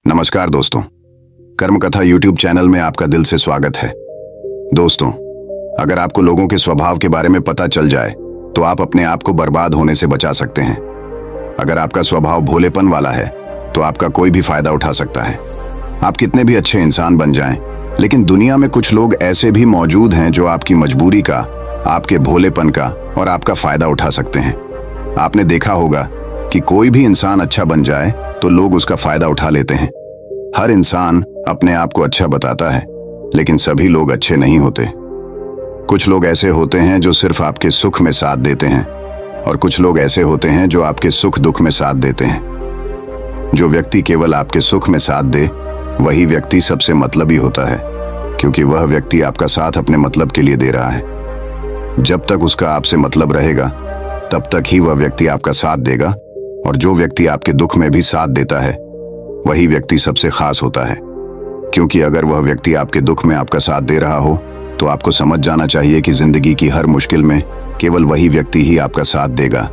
नमस्कार दोस्तों, कर्म कथा यूट्यूब चैनल में आपका दिल से स्वागत है। दोस्तों, अगर आपको लोगों के स्वभाव के बारे में पता चल जाए तो आप अपने आप को बर्बाद होने से बचा सकते हैं। अगर आपका स्वभाव भोलेपन वाला है तो आपका कोई भी फायदा उठा सकता है। आप कितने भी अच्छे इंसान बन जाएं, लेकिन दुनिया में कुछ लोग ऐसे भी मौजूद हैं जो आपकी मजबूरी का, आपके भोलेपन का और आपका फायदा उठा सकते हैं। आपने देखा होगा कि कोई भी इंसान अच्छा बन जाए तो लोग उसका फायदा उठा लेते हैं। हर इंसान अपने आप को अच्छा बताता है, लेकिन सभी लोग अच्छे नहीं होते। कुछ लोग ऐसे होते हैं जो सिर्फ आपके सुख में साथ देते हैं, और कुछ लोग ऐसे होते हैं जो आपके सुख दुख में साथ देते हैं। जो व्यक्ति केवल आपके सुख में साथ दे, वही व्यक्ति सबसे मतलबी होता है, क्योंकि वह व्यक्ति आपका साथ अपने मतलब के लिए दे रहा है। जब तक उसका आपसे मतलब रहेगा, तब तक ही वह व्यक्ति आपका साथ देगा, और जो व्यक्ति आपके दुख में भी साथ देता है, वही व्यक्ति सबसे खास होता है। क्योंकि अगर वह व्यक्ति आपके दुख में आपका साथ दे रहा हो, तो आपको समझ जाना चाहिए कि जिंदगी की हर मुश्किल में केवल वही व्यक्ति ही आपका साथ देगा।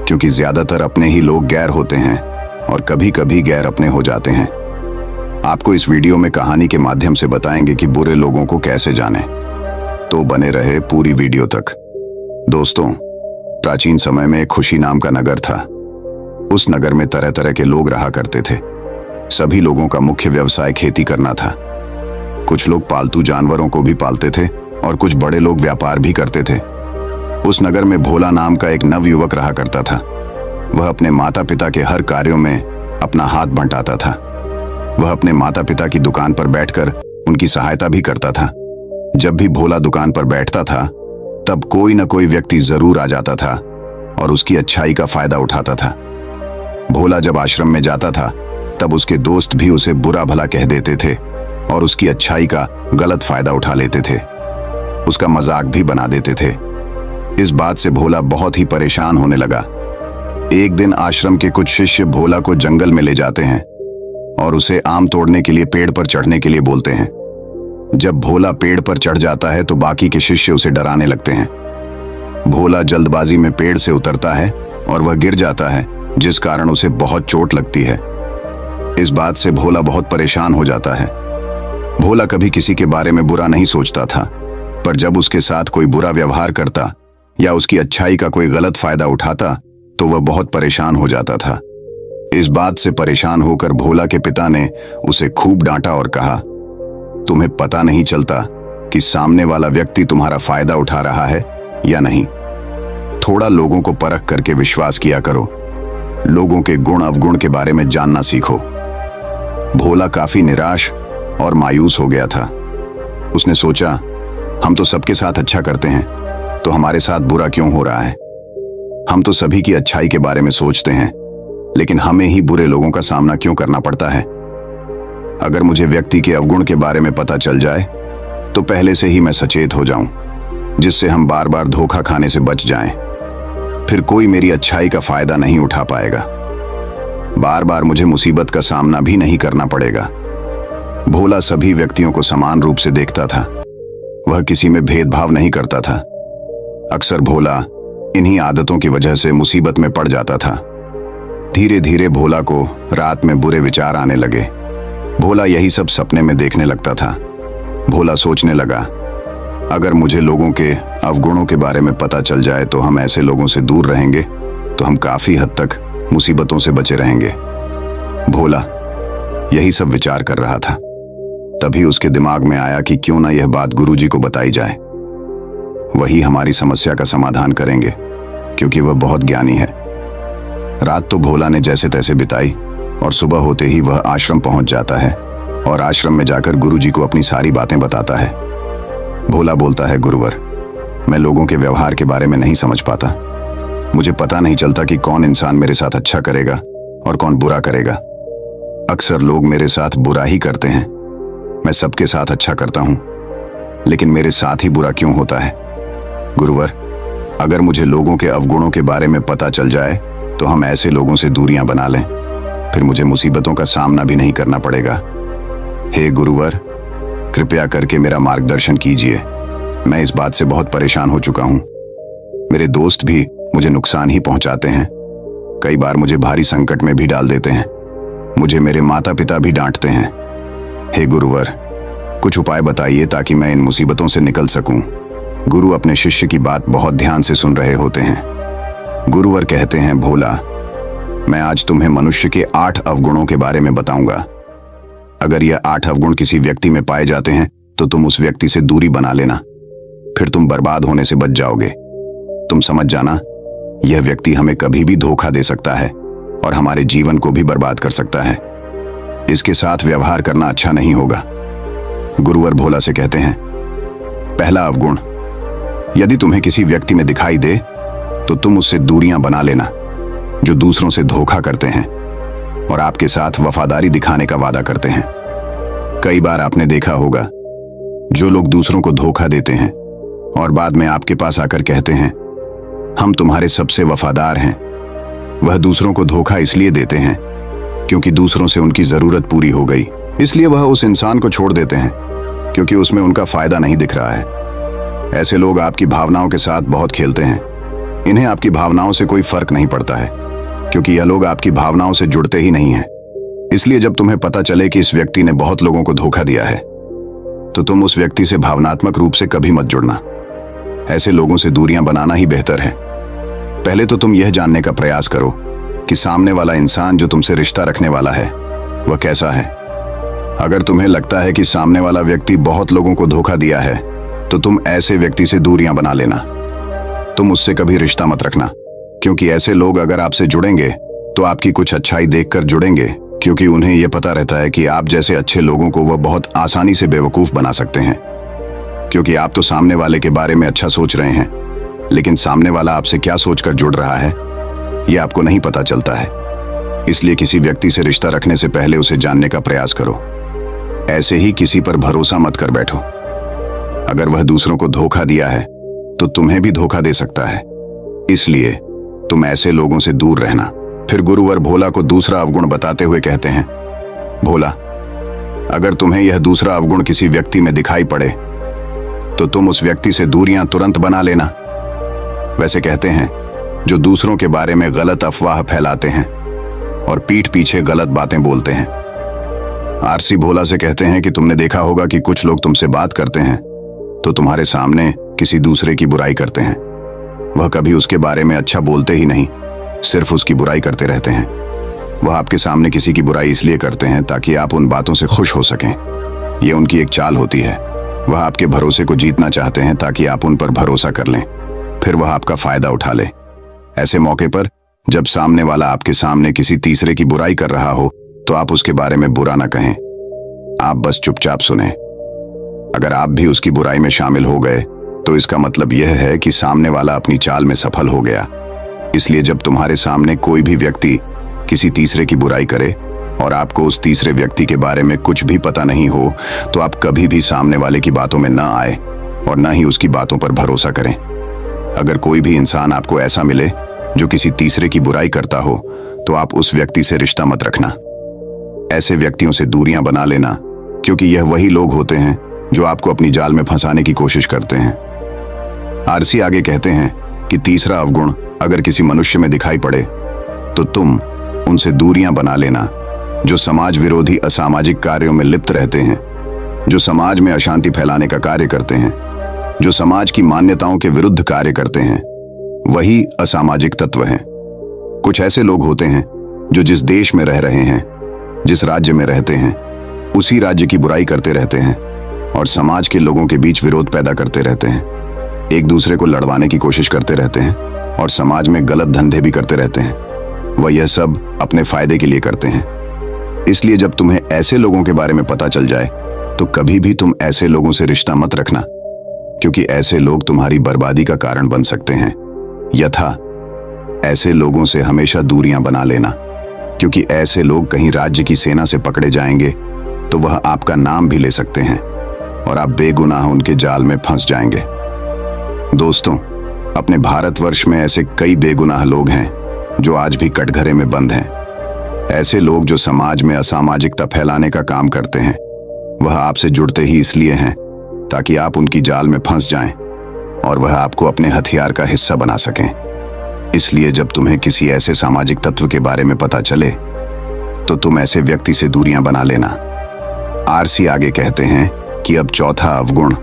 क्योंकि ज्यादातर अपने ही लोग गैर होते हैं, और कभी कभी गैर अपने हो जाते हैं। आपको इस वीडियो में कहानी के माध्यम से बताएंगे कि बुरे लोगों को कैसे जाने, तो बने रहे पूरी वीडियो तक। दोस्तों, प्राचीन समय में एक खुशी नाम का नगर था। उस नगर में तरह तरह के लोग रहा करते थे। सभी लोगों का मुख्य व्यवसाय खेती करना था। कुछ लोग पालतू जानवरों को भी पालते थे, और कुछ बड़े लोग व्यापार भी करते थे। उस नगर में भोला नाम का एक नवयुवक रहा करता था। वह अपने माता पिता के हर कार्यों में अपना हाथ बंटाता था। वह अपने माता पिता की दुकान पर बैठकर उनकी सहायता भी करता था। जब भी भोला दुकान पर बैठता था, तब कोई न कोई व्यक्ति जरूर आ जाता था और उसकी अच्छाई का फायदा उठाता था। भोला जब आश्रम में जाता था, तब उसके दोस्त भी उसे बुरा भला कह देते थे और उसकी अच्छाई का गलत फायदा उठा लेते थे। उसका मजाक भी बना देते थे। इस बात से भोला बहुत ही परेशान होने लगा। एक दिन आश्रम के कुछ शिष्य भोला को जंगल में ले जाते हैं और उसे आम तोड़ने के लिए पेड़ पर चढ़ने के लिए बोलते हैं। जब भोला पेड़ पर चढ़ जाता है तो बाकी के शिष्य उसे डराने लगते हैं। भोला जल्दबाजी में पेड़ से उतरता है और वह गिर जाता है, जिस कारण उसे बहुत चोट लगती है। इस बात से भोला बहुत परेशान हो जाता है। भोला कभी किसी के बारे में बुरा नहीं सोचता था, पर जब उसके साथ कोई बुरा व्यवहार करता या उसकी अच्छाई का कोई गलत फायदा उठाता, तो वह बहुत परेशान हो जाता था। इस बात से परेशान होकर भोला के पिता ने उसे खूब डांटा और कहा, तुम्हें पता नहीं चलता कि सामने वाला व्यक्ति तुम्हारा फायदा उठा रहा है या नहीं? थोड़ा लोगों को परख करके विश्वास किया करो। लोगों के गुण अवगुण के बारे में जानना सीखो। भोला काफी निराश और मायूस हो गया था। उसने सोचा, हम तो सबके साथ अच्छा करते हैं, तो हमारे साथ बुरा क्यों हो रहा है? हम तो सभी की अच्छाई के बारे में सोचते हैं, लेकिन हमें ही बुरे लोगों का सामना क्यों करना पड़ता है? अगर मुझे व्यक्ति के अवगुण के बारे में पता चल जाए, तो पहले से ही मैं सचेत हो जाऊं, जिससे हम बार बार धोखा खाने से बच जाएं। फिर कोई मेरी अच्छाई का फायदा नहीं उठा पाएगा। बार बार मुझे मुसीबत का सामना भी नहीं करना पड़ेगा। भोला सभी व्यक्तियों को समान रूप से देखता था। वह किसी में भेदभाव नहीं करता था। अक्सर भोला इन्हीं आदतों की वजह से मुसीबत में पड़ जाता था। धीरे धीरे भोला को रात में बुरे विचार आने लगे। भोला यही सब सपने में देखने लगता था। भोला सोचने लगा, अगर मुझे लोगों के अवगुणों के बारे में पता चल जाए तो हम ऐसे लोगों से दूर रहेंगे, तो हम काफी हद तक मुसीबतों से बचे रहेंगे। भोला यही सब विचार कर रहा था। तभी उसके दिमाग में आया कि क्यों ना यह बात गुरुजी को बताई जाए। वही हमारी समस्या का समाधान करेंगे, क्योंकि वह बहुत ज्ञानी है। रात तो भोला ने जैसे तैसे बिताई, और सुबह होते ही वह आश्रम पहुंच जाता है और आश्रम में जाकर गुरुजी को अपनी सारी बातें बताता है। भोला बोलता है, गुरुवर, मैं लोगों के व्यवहार के बारे में नहीं समझ पाता। मुझे पता नहीं चलता कि कौन इंसान मेरे साथ अच्छा करेगा और कौन बुरा करेगा। अक्सर लोग मेरे साथ बुरा ही करते हैं। मैं सबके साथ अच्छा करता हूं, लेकिन मेरे साथ ही बुरा क्यों होता है? गुरुवर, अगर मुझे लोगों के अवगुणों के बारे में पता चल जाए तो हम ऐसे लोगों से दूरियां बना लें। फिर मुझे मुसीबतों का सामना भी नहीं करना पड़ेगा। हे गुरुवर, कृपया करके मेरा मार्गदर्शन कीजिए। मैं इस बात से बहुत परेशान हो चुका हूं। मेरे दोस्त भी मुझे नुकसान ही पहुंचाते हैं। कई बार मुझे भारी संकट में भी डाल देते हैं। मुझे मेरे माता पिता भी डांटते हैं। हे गुरुवर, कुछ उपाय बताइए ताकि मैं इन मुसीबतों से निकल सकूं। गुरु अपने शिष्य की बात बहुत ध्यान से सुन रहे होते हैं। गुरुवर कहते हैं, भोला, मैं आज तुम्हें मनुष्य के 8 अवगुणों के बारे में बताऊंगा। अगर यह 8 अवगुण किसी व्यक्ति में पाए जाते हैं तो तुम उस व्यक्ति से दूरी बना लेना, फिर तुम बर्बाद होने से बच जाओगे। तुम समझ जाना, यह व्यक्ति हमें कभी भी धोखा दे सकता है और हमारे जीवन को भी बर्बाद कर सकता है। इसके साथ व्यवहार करना अच्छा नहीं होगा। गुरुवर भोला से कहते हैं, पहला अवगुण, यदि तुम्हें किसी व्यक्ति में दिखाई दे तो तुम उससे दूरियां बना लेना जो दूसरों से धोखा करते हैं और आपके साथ वफादारी दिखाने का वादा करते हैं। कई बार आपने देखा होगा, जो लोग दूसरों को धोखा देते हैं और बाद में आपके पास आकर कहते हैं, हम तुम्हारे सबसे वफादार हैं, वह दूसरों को धोखा इसलिए देते हैं क्योंकि दूसरों से उनकी जरूरत पूरी हो गई, इसलिए वह उस इंसान को छोड़ देते हैं क्योंकि उसमें उनका फायदा नहीं दिख रहा है। ऐसे लोग आपकी भावनाओं के साथ बहुत खेलते हैं। इन्हें आपकी भावनाओं से कोई फर्क नहीं पड़ता है क्योंकि यह लोग आपकी भावनाओं से जुड़ते ही नहीं हैं। इसलिए जब तुम्हें पता चले कि इस व्यक्ति ने बहुत लोगों को धोखा दिया है तो तुम उस व्यक्ति से भावनात्मक रूप से कभी मत जुड़ना। ऐसे लोगों से दूरियां बनाना ही बेहतर है। पहले तो तुम यह जानने का प्रयास करो कि सामने वाला इंसान जो तुमसे रिश्ता रखने वाला है वह कैसा है। अगर तुम्हें लगता है कि सामने वाला व्यक्ति बहुत लोगों को धोखा दिया है तो तुम ऐसे व्यक्ति से दूरियां बना लेना। तुम उससे कभी रिश्ता मत रखना क्योंकि ऐसे लोग अगर आपसे जुड़ेंगे तो आपकी कुछ अच्छाई देखकर जुड़ेंगे, क्योंकि उन्हें यह पता रहता है कि आप जैसे अच्छे लोगों को वह बहुत आसानी से बेवकूफ बना सकते हैं। क्योंकि आप तो सामने वाले के बारे में अच्छा सोच रहे हैं, लेकिन सामने वाला आपसे क्या सोचकर जुड़ रहा है यह आपको नहीं पता चलता है। इसलिए किसी व्यक्ति से रिश्ता रखने से पहले उसे जानने का प्रयास करो। ऐसे ही किसी पर भरोसा मत कर बैठो। अगर वह दूसरों को धोखा दिया है तो तुम्हें भी धोखा दे सकता है, इसलिए तुम ऐसे लोगों से दूर रहना। फिर गुरुवर भोला को दूसरा अवगुण बताते हुए कहते हैं, भोला, अगर तुम्हें यह दूसरा अवगुण किसी व्यक्ति में दिखाई पड़े तो तुम उस व्यक्ति से दूरियां तुरंत बना लेना। वैसे कहते हैं, जो दूसरों के बारे में गलत अफवाह फैलाते हैं और पीठ पीछे गलत बातें बोलते हैं। आरसी भोला से कहते हैं कि तुमने देखा होगा कि कुछ लोग तुमसे बात करते हैं तो तुम्हारे सामने किसी दूसरे की बुराई करते हैं। वह कभी उसके बारे में अच्छा बोलते ही नहीं, सिर्फ उसकी बुराई करते रहते हैं। वह आपके सामने किसी की बुराई इसलिए करते हैं ताकि आप उन बातों से खुश हो सकें। यह उनकी एक चाल होती है। वह आपके भरोसे को जीतना चाहते हैं ताकि आप उन पर भरोसा कर लें, फिर वह आपका फायदा उठा ले। ऐसे मौके पर जब सामने वाला आपके सामने किसी तीसरे की बुराई कर रहा हो तो आप उसके बारे में बुरा ना कहें, आप बस चुपचाप सुनें। अगर आप भी उसकी बुराई में शामिल हो गए तो इसका मतलब यह है कि सामने वाला अपनी चाल में सफल हो गया। इसलिए जब तुम्हारे सामने कोई भी व्यक्ति किसी तीसरे की बुराई करे और आपको उस तीसरे व्यक्ति के बारे में कुछ भी पता नहीं हो तो आप कभी भी सामने वाले की बातों में न आए और न ही उसकी बातों पर भरोसा करें। अगर कोई भी इंसान आपको ऐसा मिले जो किसी तीसरे की बुराई करता हो तो आप उस व्यक्ति से रिश्ता मत रखना। ऐसे व्यक्तियों से दूरियां बना लेना, क्योंकि यह वही लोग होते हैं जो आपको अपनी जाल में फंसाने की कोशिश करते हैं। आरसी आगे कहते हैं कि तीसरा अवगुण अगर किसी मनुष्य में दिखाई पड़े तो तुम उनसे दूरियां बना लेना जो समाज विरोधी असामाजिक कार्यों में लिप्त रहते हैं, जो समाज में अशांति फैलाने का कार्य करते हैं, जो समाज की मान्यताओं के विरुद्ध कार्य करते हैं, वही असामाजिक तत्व हैं। कुछ ऐसे लोग होते हैं जो जिस देश में रह रहे हैं, जिस राज्य में रहते हैं, उसी राज्य की बुराई करते रहते हैं और समाज के लोगों के बीच विरोध पैदा करते रहते हैं, एक दूसरे को लड़वाने की कोशिश करते रहते हैं और समाज में गलत धंधे भी करते रहते हैं। वह यह सब अपने फायदे के लिए करते हैं। इसलिए जब तुम्हें ऐसे लोगों के बारे में पता चल जाए तो कभी भी तुम ऐसे लोगों से रिश्ता मत रखना, क्योंकि ऐसे लोग तुम्हारी बर्बादी का कारण बन सकते हैं। यथा ऐसे लोगों से हमेशा दूरियां बना लेना, क्योंकि ऐसे लोग कहीं राज्य की सेना से पकड़े जाएंगे तो वह आपका नाम भी ले सकते हैं और आप बेगुनाह उनके जाल में फंस जाएंगे। दोस्तों, अपने भारतवर्ष में ऐसे कई बेगुनाह लोग हैं जो आज भी कटघरे में बंद हैं। ऐसे लोग जो समाज में असामाजिकता फैलाने का काम करते हैं, वह आपसे जुड़ते ही इसलिए हैं ताकि आप उनकी जाल में फंस जाएं और वह आपको अपने हथियार का हिस्सा बना सकें। इसलिए जब तुम्हें किसी ऐसे सामाजिक तत्व के बारे में पता चले तो तुम ऐसे व्यक्ति से दूरियां बना लेना। आरसी आगे कहते हैं कि अब चौथा अवगुण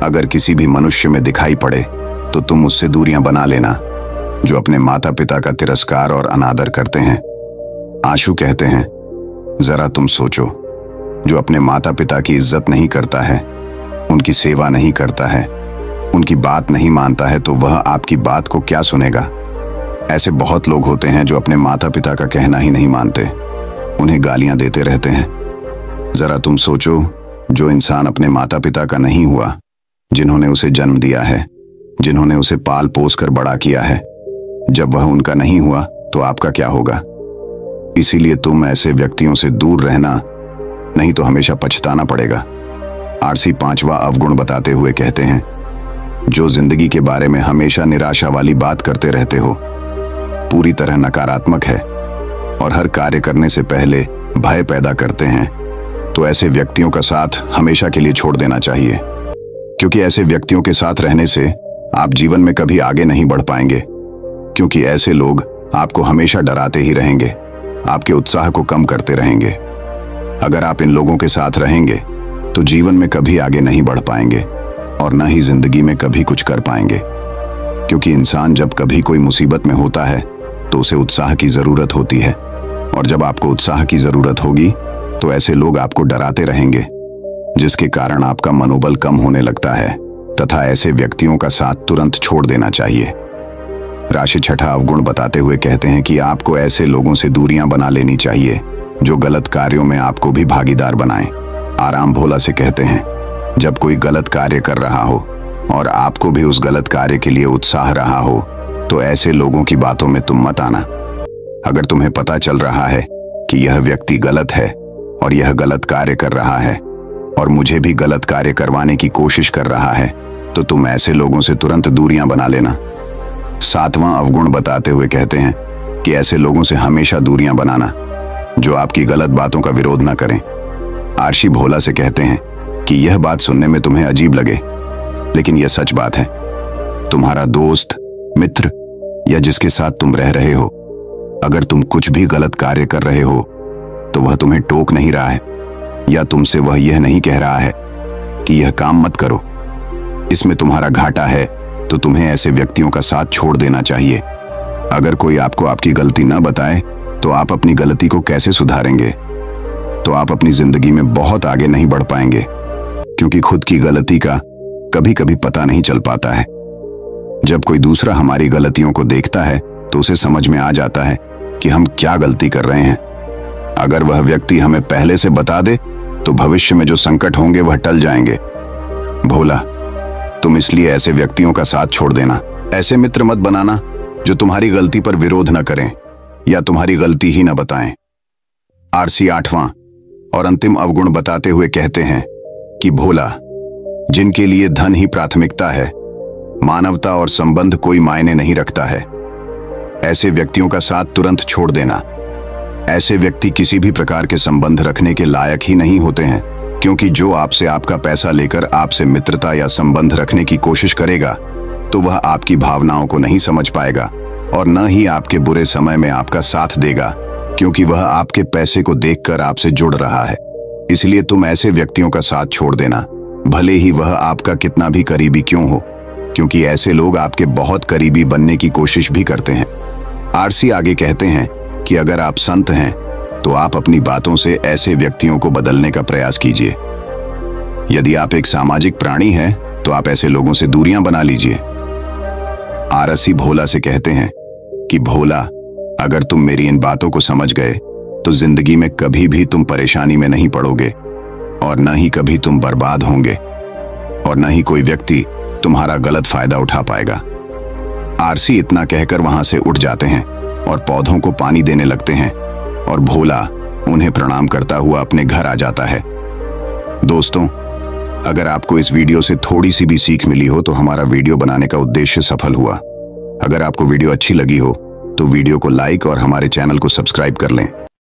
अगर किसी भी मनुष्य में दिखाई पड़े तो तुम उससे दूरियां बना लेना, जो अपने माता पिता का तिरस्कार और अनादर करते हैं। आशु कहते हैं, जरा तुम सोचो, जो अपने माता पिता की इज्जत नहीं करता है, उनकी सेवा नहीं करता है, उनकी बात नहीं मानता है, तो वह आपकी बात को क्या सुनेगा। ऐसे बहुत लोग होते हैं जो अपने माता पिता का कहना ही नहीं मानते, उन्हें गालियां देते रहते हैं। जरा तुम सोचो, जो इंसान अपने माता पिता का नहीं हुआ, जिन्होंने उसे जन्म दिया है, जिन्होंने उसे पाल पोस कर बड़ा किया है, जब वह उनका नहीं हुआ तो आपका क्या होगा। इसीलिए तुम ऐसे व्यक्तियों से दूर रहना, नहीं तो हमेशा पछताना पड़ेगा। आरसी पांचवा अवगुण बताते हुए कहते हैं, जो जिंदगी के बारे में हमेशा निराशा वाली बात करते रहते हो, पूरी तरह नकारात्मक है और हर कार्य करने से पहले भय पैदा करते हैं, तो ऐसे व्यक्तियों का साथ हमेशा के लिए छोड़ देना चाहिए। क्योंकि ऐसे व्यक्तियों के साथ रहने से आप जीवन में कभी आगे नहीं बढ़ पाएंगे, क्योंकि ऐसे लोग आपको हमेशा डराते ही रहेंगे, आपके उत्साह को कम करते रहेंगे। अगर आप इन लोगों के साथ रहेंगे तो जीवन में कभी आगे नहीं बढ़ पाएंगे और न ही जिंदगी में कभी कुछ कर पाएंगे। क्योंकि इंसान जब कभी कोई मुसीबत में होता है तो उसे उत्साह की जरूरत होती है, और जब आपको उत्साह की जरूरत होगी तो ऐसे लोग आपको डराते रहेंगे, जिसके कारण आपका मनोबल कम होने लगता है, तथा ऐसे व्यक्तियों का साथ तुरंत छोड़ देना चाहिए। राशि छठा अवगुण बताते हुए कहते हैं कि आपको ऐसे लोगों से दूरियां बना लेनी चाहिए जो गलत कार्यों में आपको भी भागीदार बनाएं। आराम भोला से कहते हैं, जब कोई गलत कार्य कर रहा हो और आपको भी उस गलत कार्य के लिए उत्साह रहा हो, तो ऐसे लोगों की बातों में तुम मत आना। अगर तुम्हें पता चल रहा है कि यह व्यक्ति गलत है और यह गलत कार्य कर रहा है और मुझे भी गलत कार्य करवाने की कोशिश कर रहा है, तो तुम ऐसे लोगों से तुरंत दूरियां बना लेना। सातवां अवगुण बताते हुए कहते हैं कि ऐसे लोगों से हमेशा दूरियां बनाना जो आपकी गलत बातों का विरोध न करें। आरसी भोला से कहते हैं कि यह बात सुनने में तुम्हें अजीब लगे, लेकिन यह सच बात है। तुम्हारा दोस्त, मित्र या जिसके साथ तुम रह रहे हो, अगर तुम कुछ भी गलत कार्य कर रहे हो तो वह तुम्हें टोक नहीं रहा है, या तुमसे वह यह नहीं कह रहा है कि यह काम मत करो, इसमें तुम्हारा घाटा है, तो तुम्हें ऐसे व्यक्तियों का साथ छोड़ देना चाहिए। अगर कोई आपको आपकी गलती न बताए तो आप अपनी गलती को कैसे सुधारेंगे, तो आप अपनी जिंदगी में बहुत आगे नहीं बढ़ पाएंगे, क्योंकि खुद की गलती का कभी कभी पता नहीं चल पाता है। जब कोई दूसरा हमारी गलतियों को देखता है तो उसे समझ में आ जाता है कि हम क्या गलती कर रहे हैं। अगर वह व्यक्ति हमें पहले से बता दे तो भविष्य में जो संकट होंगे वह टल जाएंगे। भोला, तुम इसलिए ऐसे व्यक्तियों का साथ छोड़ देना। ऐसे मित्र मत बनाना जो तुम्हारी गलती पर विरोध न करें या तुम्हारी गलती ही न बताएं। आरसी आठवां और अंतिम अवगुण बताते हुए कहते हैं कि भोला, जिनके लिए धन ही प्राथमिकता है, मानवता और संबंध कोई मायने नहीं रखता है, ऐसे व्यक्तियों का साथ तुरंत छोड़ देना। ऐसे व्यक्ति किसी भी प्रकार के संबंध रखने के लायक ही नहीं होते हैं, क्योंकि जो आपसे आपका पैसा लेकर आपसे मित्रता या संबंध रखने की कोशिश करेगा तो वह आपकी भावनाओं को नहीं समझ पाएगा और न ही आपके बुरे समय में आपका साथ देगा, क्योंकि वह आपके पैसे को देखकर आपसे जुड़ रहा है। इसलिए तुम ऐसे व्यक्तियों का साथ छोड़ देना, भले ही वह आपका कितना भी करीबी क्यों हो, क्योंकि ऐसे लोग आपके बहुत करीबी बनने की कोशिश भी करते हैं। आरसी आगे कहते हैं कि अगर आप संत हैं तो आप अपनी बातों से ऐसे व्यक्तियों को बदलने का प्रयास कीजिए। यदि आप एक सामाजिक प्राणी हैं तो आप ऐसे लोगों से दूरियां बना लीजिए। आरसी भोला से कहते हैं कि भोला, अगर तुम मेरी इन बातों को समझ गए तो जिंदगी में कभी भी तुम परेशानी में नहीं पड़ोगे और न ही कभी तुम बर्बाद होंगे और न ही कोई व्यक्ति तुम्हारा गलत फायदा उठा पाएगा। आरसी इतना कहकर वहां से उठ जाते हैं और पौधों को पानी देने लगते हैं और भोला उन्हें प्रणाम करता हुआ अपने घर आ जाता है। दोस्तों, अगर आपको इस वीडियो से थोड़ी सी भी सीख मिली हो तो हमारा वीडियो बनाने का उद्देश्य सफल हुआ। अगर आपको वीडियो अच्छी लगी हो तो वीडियो को लाइक और हमारे चैनल को सब्सक्राइब कर लें।